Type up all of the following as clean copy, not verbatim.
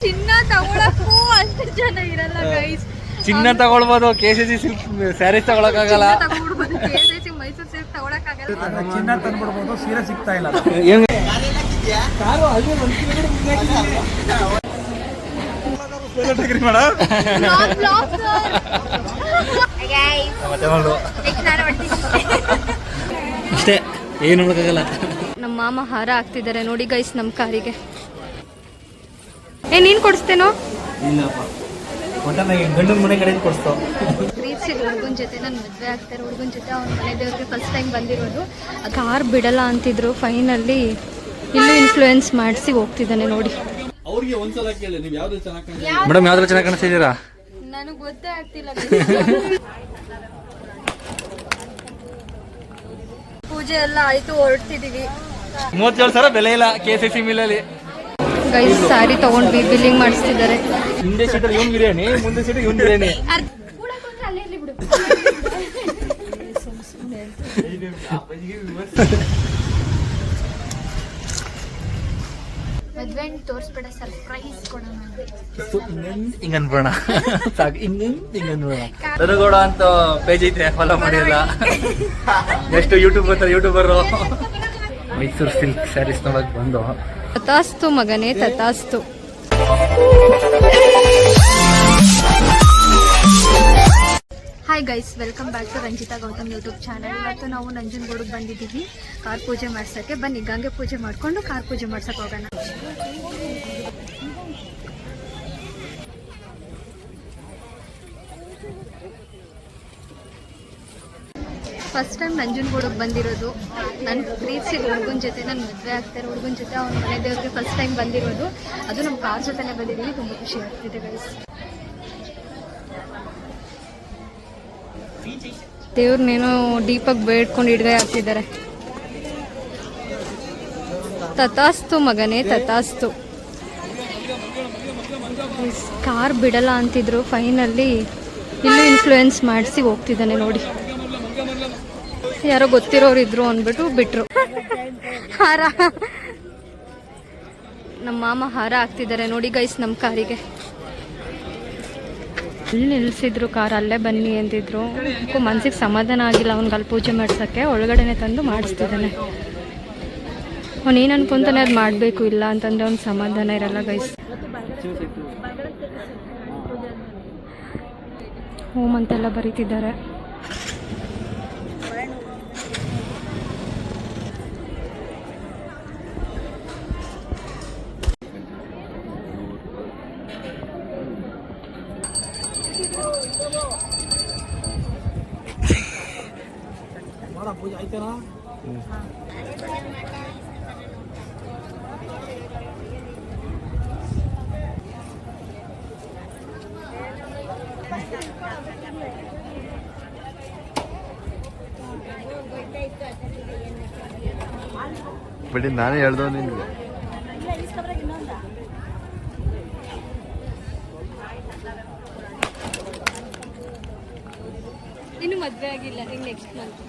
ಚಿನ್ನ ತಗೊಳಕ್ಕೂ ಅಷ್ಟು ಜನ ಇರಲ್ಲ ಗೈಸ್. ಚಿನ್ನ ತಗೊಳ್ಬೋದು, KCC ಸಿಲ್ಕ್ ಸ್ಯಾರೀಸ್ ತಗೊಳಕ್ಕಾಗಲ್ಲ. KCC ಮೈಸೂರು ಸಿಲ್ಕ್ ತಗೊಳಕ್ಕಾಗಲ್ಲ. ಚಿನ್ನ ತಂದ್ಬಿಡ್ಬೋದು, ಸೀರೆ ಸಿಗ್ತಾ ಇಲ್ಲ. ಏನ್ ಅಷ್ಟೇ, ಏನು ನೋಡಕ್ಕಾಗಲ್ಲ. ನಮ್ಮ ಮಾಮ ಹಾರ ಹಾಕ್ತಿದ್ದಾರೆ ನೋಡಿ ಗೈಸ್ ನಮ್ಮ ಕಾರಿಗೆ. ನೀನ್ ಕೊಡಿಸ್ತೇನೋ? ಇಲ್ಲಪ್ಪ, ಗಂಡನ ಮನೆ ಕಡೆ ಕೊಡಿಸ್ತಾವ. ಪ್ರೀತಿಸಿದ ಹುಡುಗನ ಜೊತೆ ನಾನು ಮದುವೆ ಆಗ್ತಾರೆ. ಹುಡುಗನ ಜೊತೆ ಅವ್ನ ಮನೆ ದೇವ್ರಿಗೆ ಫಸ್ಟ್ ಟೈಮ್ ಬಂದಿರೋದು. ಕಾರ್ ಬಿಡಲ್ಲ ಅಂತಿದ್ರು, ಫೈನಲ್ಲಿ ಇಲ್ಲೂ ಇನ್ಫ್ಲೂಯೆನ್ಸ್ ಮಾಡಿಸಿ ಹೋಗ್ತಿದ್ದಾನೆ ನೋಡಿ. ಅವ್ರಿಗೆ ಒಂದ್ಸಲ ಕೇಳಿ, ನೀವು ಯಾವ್ದು ಚೆನ್ನಾಗಿ ಮೇಡಮ್ ಯಾವ್ದ್ರ ಚೆನ್ನಾಗಿ ಕಾಣಿಸ್ತಿದ್ದೀರಾ? ನನಗೆ ಗೊತ್ತೇ ಆಗ್ತಿಲ್ಲ. ಪೂಜೆ ಎಲ್ಲ ಆಯ್ತು, ಹೊರಡ್ತಿದೀವಿ. 37,000 ಬೆಲೆ ಇಲ್ಲ KCC ಮಿಲ್ಲಲ್ಲಿ. ಗೈಸ್ ಸ್ಯಾರಿ ತಗೊಂಡ್ವಿ, ಬಿಲ್ಲಿಂಗ್ ಮಾಡಿಸ್ತಿದ್ದಾರೆ. ಹಿಂದೆ ಸೀಟಲ್ಲಿ ಇವನ್ ಬಿರಿಯಾನಿ, ಮುಂದೆ ಸೀಟ್ ಇವನ್ ಬಿರಿಯಾನಿ. ಮದ್ವೆ ತೋರಿಸ್ಬೇಡ, ಸರ್ಪ್ರೈಸ್ ಕೊಡೋಣ. ಹಿಂಗನ್ಬೋಣ ಸಾಕು, ಹಿಂಗನ್ಬೋಣ. ತನಗೋಡ ಅಂತ ಪೇಜ್ ಐತೆ, ಫಾಲೋ ಮಾಡಿಲ್ಲ. Next YouTuber Mysore silk saris ನೋಡಕ್ ಬಂದು. ತಥಾಸ್ತು ಮಗನೇ, ತಥಾಸ್ತು. Hi guys, welcome back to Ranjitha Gautam YouTube channel. ಇವತ್ತು ನಾವು ನಂಜನಗೂಡಿಗೆ ಬಂದಿದ್ದೀವಿ ಕಾರ್ ಪೂಜೆ ಮಾಡ್ಸೋಕ್ಕೆ. ಬನ್ನಿ ಗಂಗೆ ಪೂಜೆ ಮಾಡಿಕೊಂಡು ಕಾರ್ ಪೂಜೆ ಮಾಡ್ಸಕ್ಕೆ ಹೋಗೋಣ. ಫಸ್ಟ್ ಟೈಮ್ ನಂಜನಗೂಡಿಗೆ ಬಂದಿರೋದು. ನನ್ನ ಪ್ರೀತಿಸಿದ ಹುಡುಗನ ಜೊತೆ ನಾನು ಮದುವೆ ಆಗ್ತಾರೆ. ಹುಡುಗನ ಜೊತೆ ಅವ್ನ ಮನೆ ದೇವ್ರಿಗೆ ಫಸ್ಟ್ ಟೈಮ್ ಬಂದಿರೋದು. ಅದು ನಮ್ಮ ಕಾರ್ ಜೊತೆನೇ ಬಂದಿದ್ದೀನಿ. ತುಂಬ ಖುಷಿ ಆಗ್ತಿದೆ ಗೈಸ್. ದೇವ್ರನ್ನೇನೋ ಡೀಪಾಗಿ ಬೇಡ್ಕೊಂಡು ಹಿಡ್ಗೈ ಹಾಕ್ತಿದ್ದಾರೆ. ತಥಾಸ್ತು ಮಗನೇ, ತಥಾಸ್ತು. ಕಾರ್ ಬಿಡಲ್ಲ ಅಂತಿದ್ರು, ಫೈನಲ್ಲಿ ಇಲ್ಲೂ ಇನ್ಫ್ಲೂಯೆನ್ಸ್ ಮಾಡಿಸಿ ಹೋಗ್ತಿದ್ದಾನೆ ನೋಡಿ. ಯಾರೋ ಗೊತ್ತಿರೋರು ಇದ್ರು ಅಂದ್ಬಿಟ್ಟು ಬಿಟ್ರು. ಹಾರ ನಮ್ಮ ಮಾಮ ಹಾರ ಹಾಕ್ತಿದ್ದಾರೆ ನೋಡಿ ಗೈಸ್ ನಮ್ಮ ಕಾರಿಗೆ. ಇಲ್ಲಿ ನಿಲ್ಲಿಸಿದ್ರು ಕಾರ್, ಅಲ್ಲೇ ಬನ್ನಿ ಅಂತಿದ್ರು. ಮನ್ಸಿಗೆ ಸಮಾಧಾನ ಆಗಿಲ್ಲ ಅವ್ನಿಗೆ ಅಲ್ಲಿ ಪೂಜೆ ಮಾಡ್ಸೋಕ್ಕೆ. ಒಳಗಡೆನೆ ತಂದು ಮಾಡಿಸ್ತಿದ್ದಾನೆ. ಅವ್ನು ಏನು ಅನ್ಕೊಂತಾನೆ ಅದು ಮಾಡಬೇಕು, ಇಲ್ಲ ಅಂತಂದರೆ ಅವ್ನು ಸಮಾಧಾನ ಇರಲ್ಲ ಗೈಸ್. ಹೋಮ್ ಅಂತೆಲ್ಲ ಬರೀತಿದ್ದಾರೆ. ಪೂಜೆ ಆಯ್ತೇನಾ? ಬಟ್ ನಾನೇ ಹೇಳ್ದವ ನಿನ್ಗೆ. ಇನ್ನು ಮದುವೆ ಆಗಿಲ್ಲ, ಈಗ ನೆಕ್ಸ್ಟ್ ಮಂತ್.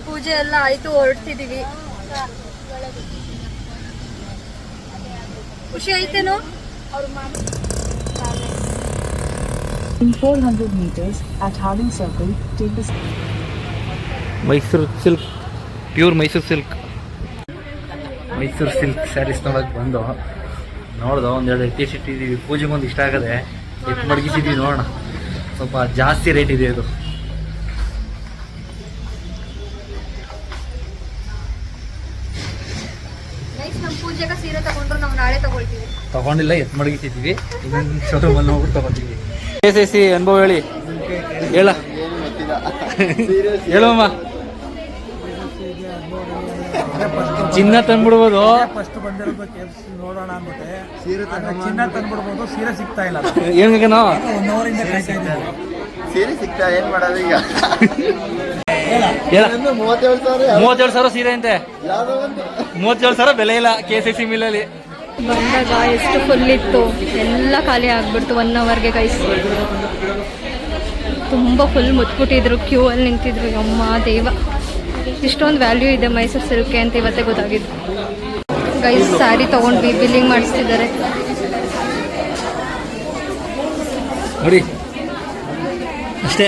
ಪೂಜೆ ಎಲ್ಲ ಆಯ್ತು, ಹೊರಡ್ತಿದೀವಿ. ಖುಷಿ ಆಯ್ತೇನೋ? In 400 meters at Harding Circle, take the Mysore silk, pure Mysore silk. Mysore silk saris ನೋಡಕ್ ಬಂದು ನೋಡ್ದು ಒಂದೆರಡು ಎತ್ತಿಟ್ಟಿದ್ದೀವಿ. ಪೂಜೆಗೊಂದು ಇಷ್ಟ ಆಗದೆ ಎತ್ತು ಮಡಗಿಸಿದ್ದೀವಿ. ನೋಡೋಣ, ಸ್ವಲ್ಪ ಜಾಸ್ತಿ ರೇಟ್ ಇದೆ ಅದು. ನಮ್ಮ ಪೂಜೆಗೆ ಸೀರೆ ತಗೊಂಡ್ರು, ನಾವು ನಾಳೆ ತಗೊಳ್ತೀವಿ. ತಗೊಂಡಿಲ್ಲ, ಎತ್ತು ಮಡಗಿಸಿದ್ದೀವಿ. ಇನ್ನೊಂದು ಶೋರೂಮಲ್ಲಿ ಹೋಗ್ಬಿಟ್ಟು ತಗೋತೀವಿ. KCC ಅನುಭವ ಹೇಳಿ, ಹೇಳಮ್ಮ. ಚಿನ್ನ ತಂದ್ಬಿಡ್ಬೋದು, ಫಸ್ಟ್ ಬಂದಿರೋದು KFC ನೋಡೋಣ ಅಂದ್ಬಿಟ್ಟೆ. ಚಿನ್ನ ತಂದ್ಬಿಡ್ಬೋದು, ಸೀರೆ ಸಿಗ್ತಾ ಇಲ್ಲ. ಏನ್ಗೇನೋ 1 ಅವರಿಂದ ಕಾಯ್ತಾ ಇದ್ದೀವಿ. ಸೀರೆ ಸಿಗ್ತಾ ಏನ್ ಮಾಡೋದು ಈಗ? 37,000 ಸೀರೆ ಅಂತೆ. 37,000 ಬೆಲೆ ಇಲ್ಲ KCC ಮಿಲ್ಲಲ್ಲಿ. ಬಂದಾಗ ಎಷ್ಟು ಫುಲ್ ಇತ್ತು, ಎಲ್ಲ ಖಾಲಿ ಆಗ್ಬಿಡ್ತು 1 ಅವರ್ಗೆ ಗೈಸ್. ತುಂಬ ಫುಲ್ ಮುಚ್ಬಿಟ್ಟಿದ್ರು, ಕ್ಯೂ ಅಲ್ಲಿ ನಿಂತಿದ್ರು. ಅಮ್ಮ ದೇವ, ಇಷ್ಟೊಂದು ವ್ಯಾಲ್ಯೂ ಇದೆ ಮೈಸೂರು ಸಿಲ್ಕ್ಗೆ ಅಂತ ಇವತ್ತೇ ಗೊತ್ತಾಗಿದ್ದು. ಗೈಸ್ ಸ್ಯಾರಿ ತೊಗೊಂಡ್ವಿ, ಬಿಲ್ಲಿಂಗ್ ಮಾಡಿಸ್ತಿದ್ದಾರೆ ನೋಡಿ. ಅಷ್ಟೇ,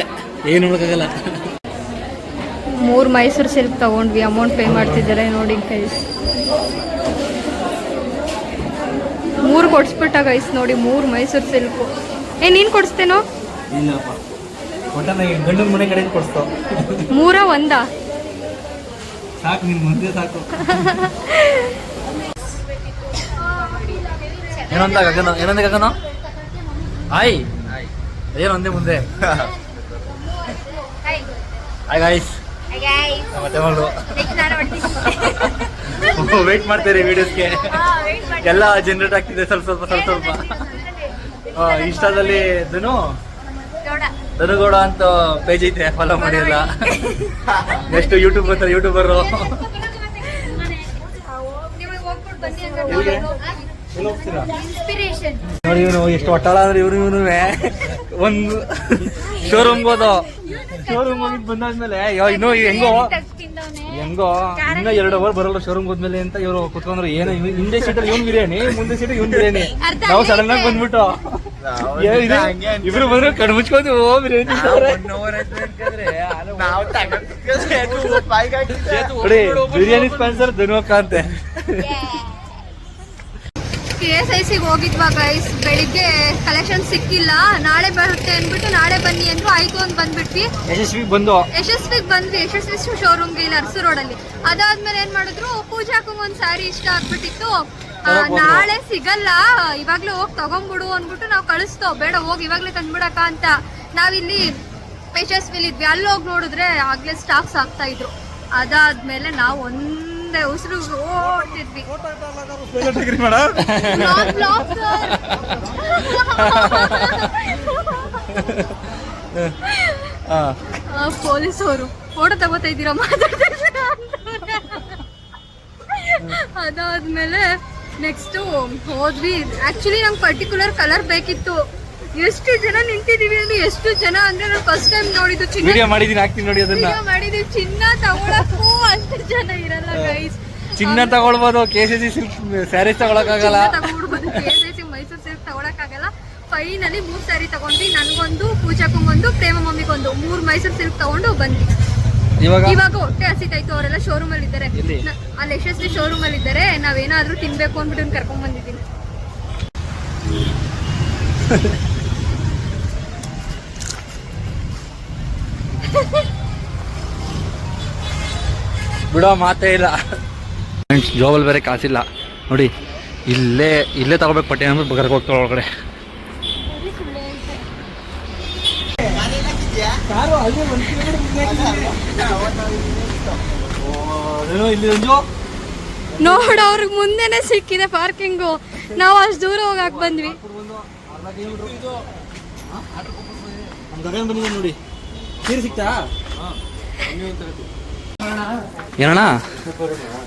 ಏನು ನೋಡೋಕ್ಕಾಗಲ್ಲ. 3 ಮೈಸೂರು ಸಿಲ್ಕ್ ತೊಗೊಂಡ್ವಿ, ಅಮೌಂಟ್ ಪೇ ಮಾಡ್ತಿದ್ದಾರೆ ನೋಡಿ ಗೈಸ್. 3 ಕೊಡಿಸ್ಬಿಟ್ಟ ಗೈಸ್ ನೋಡಿ, 3 ಮೈಸೂರು ಸಿಲ್ಕು. ನೀನು ಕೊಡಿಸ್ತೇನೋ? ಇಲ್ಲಪ್ಪ, ಗಂಡನ ಮನೆ ಕಡೆ ಕೊಡಿಸ್ತಾವ. 3 ಒಂದಾ? ಸಾಕು, ನಿನ್ ಮುಂದೆ ಸಾಕು. ಏನಂತ ಗಗನ, ಏನಂದ ಗಗನ? ಹಾಯ್, ಏನಂದೆ ಮುಂದೆ? ಹಾಯ್ ಗಾಯ್ಸ್, ಮತ್ತೆ ಮಗಳು ವೇಟ್ ಮಾಡ್ತಾರೆ ವಿಡಿಯೋಸ್ಗೆ. ಎಲ್ಲ ಜನರೇಟ್ ಆಗ್ತಿದೆ ಸ್ವಲ್ಪ. ಇನ್ಸ್ಟಾದಲ್ಲಿ ಧನುಗೌಡ ಅಂತ ಪೇಜ್ ಐತೆ, ಫಾಲೋ ಮಾಡಿ. ಎಲ್ಲ ನೆಕ್ಸ್ಟ್ ಯೂಟ್ಯೂಬ್ ಬರ್ತಾರೆ, ಯೂಟ್ಯೂಬರು. ನೋಡಿ ಇವನು ಎಷ್ಟು ಒಟ್ಟಾಳ ಅಂದ್ರೆ ಇವನು ಒಂದು ಶೋರೂಮ್ಗೆ ಹೋದ. ಶೋರೂಮ್ ಹೋಗಿದ್ ಬಂದಾದ್ಮೇಲೆ ಇನ್ನೂ ಹೆಂಗೋ ಇನ್ನೂ 2 ಅವರ್ ಬರಲ್ಲ ಶೋರೂಮ್ ಹೋದ್ಮೇಲೆ ಅಂತ ಇವರು ಕುತ್ಕೊಂಡ್ರು. ಏನೋ ಹಿಂದೆ ಸೀಟಲ್ಲಿ ಇವನ್ ಬಿರಿಯಾನಿ, ಮುಂದೆ ಸೀಟ್ ಇವನ್ ಬಿರಿಯಾನಿ. ನಾವು ಸಡನ್ ಆಗಿ ಬಂದ್ಬಿಟ್ಟು ಇಬ್ರು ಬಂದ್ರು ಕಣ್ಣು ಮುಚ್ಕೊಂಡು ಬಿರಿಯಾನಿ ನೋಡಿ. ಬಿರಿಯಾನಿ ಸ್ಪಾನ್ಸರ್ ಧನುವಕ್ಕ ಅಂತೆ. KSIC ಹೋಗಿದ್ವಾ ಗೈಸ್, ಬೆಳಿಗ್ಗೆ ಕಲೆಕ್ಷನ್ ಸಿಕ್ಕಿಲ್ಲ, ನಾಳೆ ಬರುತ್ತೆ ಅಂದ್ಬಿಟ್ಟು ನಾಳೆ ಬನ್ನಿ ಅಂದ್ರು. ಆಯ್ತು ಅಂತ ಬಂದ್ಬಿಟ್ವಿ. ಯಶಸ್ವಿಗೆ ಬಂದ್ವಿ, ಯಶಸ್ವಿ ಶೋರೂಮ್ಗೆ ಇಲ್ಲಿ ಅರಸು ರೋಡಲ್ಲಿ. ಅದಾದ್ಮೇಲೆ ಏನ್ ಮಾಡಿದ್ರು, ಪೂಜಾಕು ಒಂದ್ ಸ್ಯಾರಿ ಇಷ್ಟ ಆಗ್ಬಿಟ್ಟಿತ್ತು. ನಾಳೆ ಸಿಗಲ್ಲ, ಇವಾಗ್ಲೇ ಹೋಗಿ ತಗೊಂಡ್ಬಿಡು ಅಂದ್ಬಿಟ್ಟು ನಾವು ಕಳಿಸ್ತೋ. ಬೇಡ, ಹೋಗಿ ಇವಾಗ್ಲೇ ತಂದ್ಬಿಡಕ ಅಂತ ನಾವಿಲ್ಲಿ ಯಶಸ್ವಿಲಿದ್ವಿ. ಅಲ್ಲಿ ಹೋಗಿ ನೋಡಿದ್ರೆ ಆಗ್ಲೇ ಸ್ಟಾಕ್ಸ್ ಆಗ್ತಾ ಇದ್ರು. ಅದಾದ್ಮೇಲೆ ನಾವು ಒಂದೇ ಉಸಿರು ಓಡ್ತಿದ್ವಿ. ಪೊಲೀಸವರು ಫೋಟೋ ತಗೋತಾ ಇದ್ದೀರಾ ಮಾತಾಡ್ತಿದ್ದೀರಾ. ಅದಾದ್ಮೇಲೆ ನೆಕ್ಸ್ಟ್ ಹೋದ್ವಿ. ಆಕ್ಚುಲಿ ನಮ್ಗೆ ಪರ್ಟಿಕ್ಯುಲರ್ ಕಲರ್ ಬೇಕಿತ್ತು. ಎಷ್ಟು ಜನ ನಿಂತಿದೀವಿ ಅಂದ್ರೆ, ಎಷ್ಟು ಜನ ಅಂದ್ರೆ ನಾನು ಫಸ್ಟ್ ಟೈಮ್ ನೋಡಿದ್ದು. ಮಾಡಿದೀವಿ ಚಿನ್ನ ತಗೊಳಕ್ಕೂ ಅಷ್ಟು ಜನ ಇರಲ್ಲ ಗೈಸ್. ಚಿನ್ನ ತಗೊಳ್ಬೋದು, KSIC ಸಿಲ್ಕ್ ಸ್ಯಾರೀಸ್ ತಗೊಳಕ್ಕಾಗಲ್ಲ. KSIC ಮೈಸೂರು ಸಿಲ್ಕ್ ತಗೊಳಕ್ಕಾಗಲ್ಲ. ಫೈನಲಿ 3 ಸ್ಯಾರಿ ತಗೊಂಡ್ವಿ. ನನಗೊಂದು, ಪೂಜಾಕೊಂಗೊಂದು, ಪ್ರೇಮ ಮಮ್ಮಿಗೊಂದು, 3 ಮೈಸೂರು ಸಿಲ್ಕ್ ತಗೊಂಡು ಬಂದ್ವಿ. ಇವಾಗ ಹೊಟ್ಟೆ ಹಸಿತಾಯ್ತು. ಅವರೆಲ್ಲ ಶೋರೂಮ್ ಅಲ್ಲಿ ಇದ್ದಾರೆ, ಅಲ್ಲಿ ಯಶಸ್ವಿ ಶೋರೂಮ್ ಅಲ್ಲಿ ಇದ್ದಾರೆ. ನಾವೇನಾದ್ರೂ ತಿನ್ಬೇಕು ಅಂದ್ಬಿಟ್ಟು ಕರ್ಕೊಂಡ್ ಬಂದಿದ್ದೀನಿ. ಬಿಡೋ ಮಾತೇ ಇಲ್ಲ. ಫ್ರೆಂಡ್ಸ್, ಜಾಬಲ್ಲಿ ಬೇರೆ ಕಾಸಿಲ್ಲ ನೋಡಿ. ಇಲ್ಲೇ ತಗೋಬೇಕು ಪಟ್ಟೆ ಅಂದ್ರೆ ಕರ್ಕೊಂಡು ಹೋಗ್ತಾಳೆ ಒಳಗಡೆ. ನೋಡ, ಅವ್ರಿಗೆ ಮುಂದೆನೆ ಸಿಕ್ಕಿದೆ ಪಾರ್ಕಿಂಗು. ನಾವು ಅಷ್ಟು ದೂರ ಹೋಗಕ್ ಬಂದ್ವಿ. ನೋಡಿ ಸೀರೆ ಸಿಕ್ತಾ? ಏನಣ್ಣ,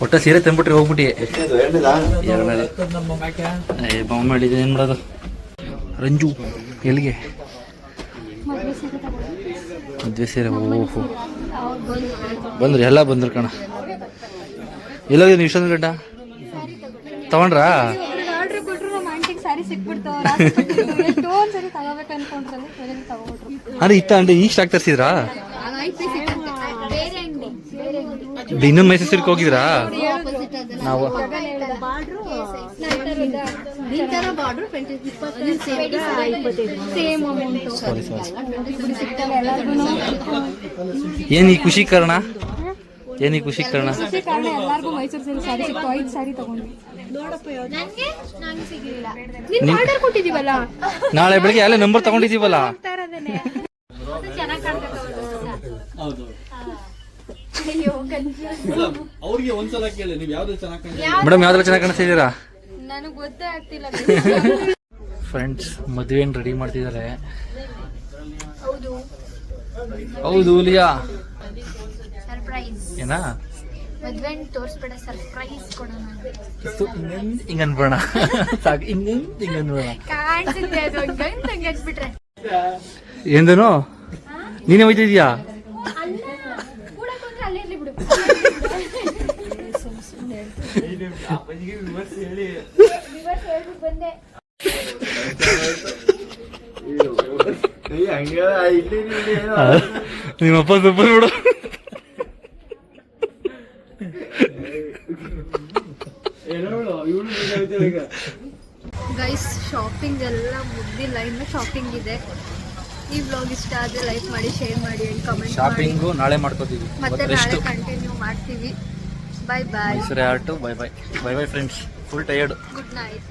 ಒಟ್ಟ ಸೀರೆ ತಂದ್ಬಿಟ್ರಿ ಹೋಗ್ಬಿಟ್ಟಿ. ಬಾಂಬ್ ಮಾಡಿದೆ, ಏನ್ ಮಾಡೋದು? ರಂಜು ಎಲ್ಲಿಗೆ? ಮದ್ವೆ ಸೀರೆ. ಓಹೋ, ಬಂದ್ರಿ, ಎಲ್ಲ ಬಂದ್ರು ಕಣ. ಎಲ್ಲೋಗಿ ನೀವು ಇಷ್ಟೊಂದು ಗಂಟ ತಗೊಂಡ್ರಾ? ಆರ್ಡರ್ ಕೊಟ್ಟರು, ರೊಮ್ಯಾಂಟಿಕ್ ಸ್ಯಾರಿ ಸಿಕ್ಬಿಡ್ತು. ತಗೋಬೇಕು ಅನ್ಕೊಂಡ್ರಲ್ಲಿ ತಗೋಬಿಟ್ರು. ಅಂದ್ರೆ ಇತ್ತ ಅಂಡಿ ಈಗ ಸ್ಟಾಕ್ ತರಿಸಿದ್ರಾ? ಇನ್ನೊಂದು ಮೈಸೂರು ಸಿಲ್ಕ್ ಹೋಗಿದ್ರಾ? ನಾವು ಏನ್ ಈ ಖುಷಿ ಕಾರಣ? ಎಲ್ಲಾರ್ಗು ಮೈಸೂರು ಸಿಲ್ಕ್ ಸ್ಯಾರಿ ಸಿಕ್ತು. 5 ಸ್ಯಾರಿ ತಗೊಂಡ್ವಿ. ಕೊಟ್ಟಿದೀವಲ್ಲ, ನಾಳೆ ಬೆಳಿಗ್ಗೆ ಎಲ್ಲ ನಂಬರ್ ತಗೊಂಡಿದೀವಲ್ಲ. ಅವ್ರಿಗೆ ಒಂದ್ಸಲ ಕೇಳಿ, ನೀವು ಯಾವ್ದು ಚೆನ್ನಾಗಿ ಮೇಡಮ್, ಯಾವ್ದ್ರಲ್ಲಿ ಚೆನ್ನಾಗಿ ಕಾಣಿಸ್ತಿದ್ದೀರಾ? ನನಗೆ ಗೊತ್ತೇ ಆಗ್ತಿಲ್ಲ. ಫ್ರೆಂಡ್ಸ್, ಮದುವೆಯನ್ನು ರೆಡಿ ಮಾಡ್ತಿದ್ದಾರೆ. ಹೌದು ಲಿಯಾ, ಏನಾ ಮದ್ವೆನ್ ತೋರಿಸ್ಬೇಡ, ಸರ್ಪ್ರೈಸ್ ಕೊಡೋಣ. ಹಿಂಗ ಅನ್ಬೋಣ ಸಾಕು. ಹಿಂಗ ಅನ್ಬೋಣ. ಕಾಣಿಸುತ್ತೆ ಅದು, ಹಂಗಂತ ಹಂಗನ್ಬಿಟ್ರೆ ఏందనో ನೀನೇ ಹೋಯ್ತಿದ್ಯಾ? ನಿಮ್ಮಪ್ಪ ಸೂಪರ್ ಬಿಡು. ಗೈಸ್ ಶಾಪಿಂಗ್ ಎಲ್ಲ ಮುಗ್ದಿಲ್ಲ, ಇನ್ನು ಶಾಪಿಂಗ್ ಇದೆ. ಈ ವ್ಲಾಗ್ ಇಷ್ಟ ಆದರೆ ಲೈಕ್ ಮಾಡಿ, ಶೇರ್ ಮಾಡಿ ಅಂಡ್ ಕಮೆಂಟ್ ಮಾಡಿ. ಶಾಪಿಂಗು ನಾಳೆ ಮಾಡ್ಕೋತೀವಿ, ಮತ್ತೆ ನಾಳೆ ಕಂಟಿನ್ಯೂ ಮಾಡ್ತೀವಿ. Bye bye. Mysore art. Bye bye bye bye friends. Full tired. Good night.